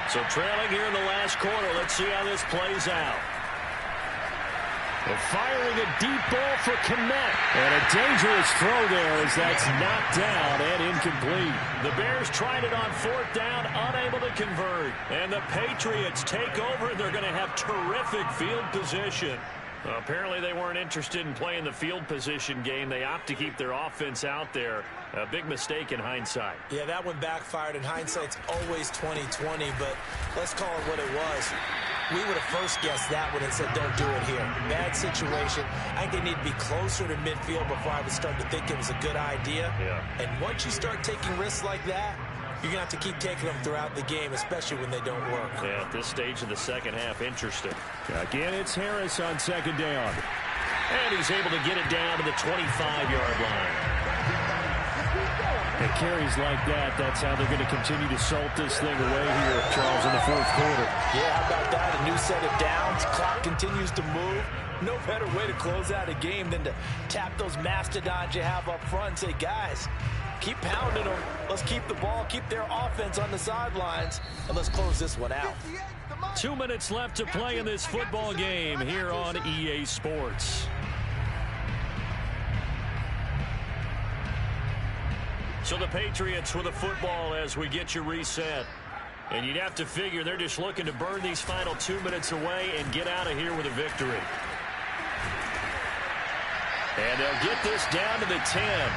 So trailing here in the last quarter, let's see how this plays out. They're firing a deep ball for Kmet. And a dangerous throw there as that's knocked down and incomplete. The Bears tried it on 4th down, unable to convert. And the Patriots take over, and they're going to have terrific field position. Well, apparently they weren't interested in playing the field position game. They opt to keep their offense out there. A big mistake in hindsight. Yeah, that one backfired. In hindsight's always 20/20, but let's call it what it was. We would have first guessed that one and said, don't do it here. Bad situation. I think they need to be closer to midfield before I would start to think it was a good idea. Yeah. And once you start taking risks like that, you're going to have to keep taking them throughout the game, especially when they don't work. Yeah, at this stage of the second half, interesting. Again, it's Harris on 2nd down. And he's able to get it down to the 25-yard line. And carries like that, that's how they're going to continue to salt this thing away here, Charles, in the 4th quarter. Yeah, how about that? A new set of downs. Clock continues to move. No better way to close out a game than to tap those mastodons you have up front and say, guys, keep pounding them. Let's keep the ball, keep their offense on the sidelines, and let's close this one out. 2 minutes left to play in this football game here on EA Sports. So the Patriots with the football as we get you reset. And you'd have to figure they're just looking to burn these final 2 minutes away and get out of here with a victory. And they'll get this down to the 10.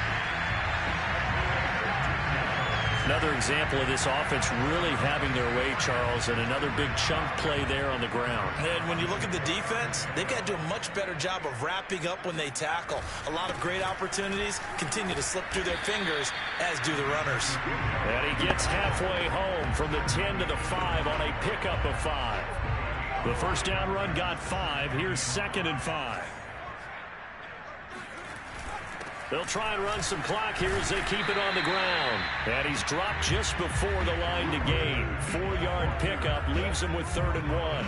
Another example of this offense really having their way, Charles, and another big chunk play there on the ground. And when you look at the defense, they've got to do a much better job of wrapping up when they tackle. A lot of great opportunities continue to slip through their fingers, as do the runners. And he gets halfway home from the 10 to the 5 on a pickup of 5. The first down run got 5. Here's 2nd and 5. They'll try and run some clock here as they keep it on the ground. And he's dropped just before the line to gain. 4-yard pickup leaves him with 3rd and 1.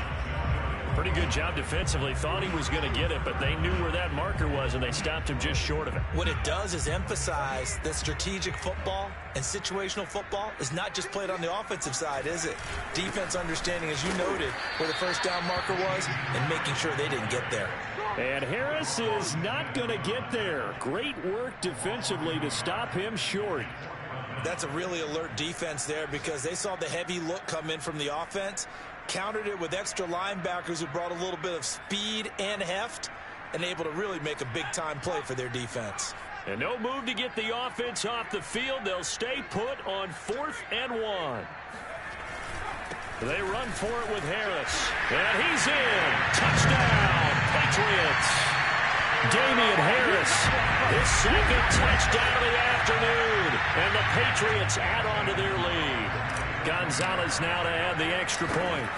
Pretty good job defensively. Thought he was going to get it, but they knew where that marker was, and they stopped him just short of it. What it does is emphasize that strategic football and situational football is not just played on the offensive side, is it? Defense understanding, as you noted, where the first down marker was and making sure they didn't get there. And Harris is not going to get there. Great work defensively to stop him short. That's a really alert defense there because they saw the heavy look come in from the offense, countered it with extra linebackers who brought a little bit of speed and heft, and able to really make a big-time play for their defense. And no move to get the offense off the field. They'll stay put on 4th and 1. They run for it with Harris. And he's in. Touchdown, Patriots. Damian Harris, his 2nd touchdown of the afternoon. And the Patriots add on to their lead. Gonzalez now to add the extra point.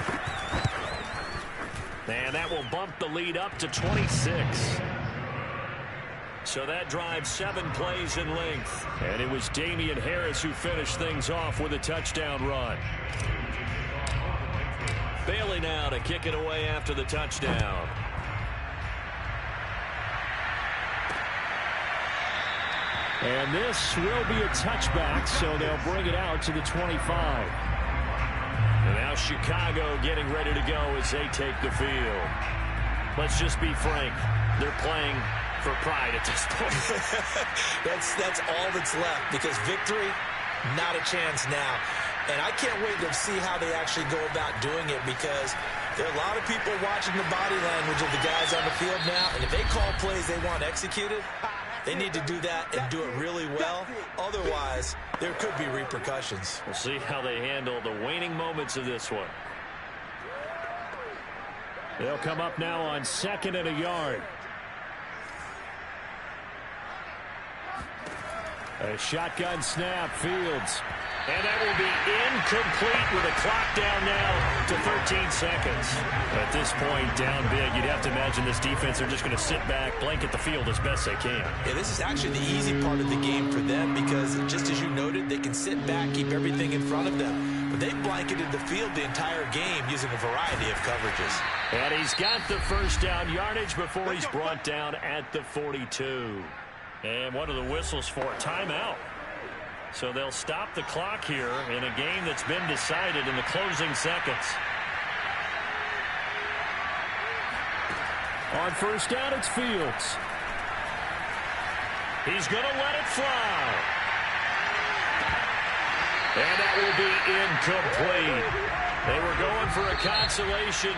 And that will bump the lead up to 26. So that drives 7 plays in length. And it was Damian Harris who finished things off with a touchdown run. Bailey now to kick it away after the touchdown. And this will be a touchback, so they'll bring it out to the 25. And now Chicago getting ready to go as they take the field. Let's just be frank. They're playing for pride at this point. That's all that's left because victory, not a chance now. And I can't wait to see how they actually go about doing it because there are a lot of people watching the body language of the guys on the field now. And if they call plays they want executed, they need to do that and do it really well. Otherwise, there could be repercussions. We'll see how they handle the waning moments of this one. They'll come up now on 2nd and a yard. A shotgun snap, Fields. And that will be incomplete with a clock down now to 13 seconds. At this point, down big, you'd have to imagine this defense are just going to sit back, blanket the field as best they can. Yeah, this is actually the easy part of the game for them because, just as you noted, they can sit back, keep everything in front of them. But they blanketed the field the entire game using a variety of coverages. And he's got the first down yardage before he's brought down at the 42. And what are the whistles for? Timeout. So they'll stop the clock here in a game that's been decided in the closing seconds. On first down, it's Fields. He's going to let it fly. And that will be incomplete. They were going for a consolation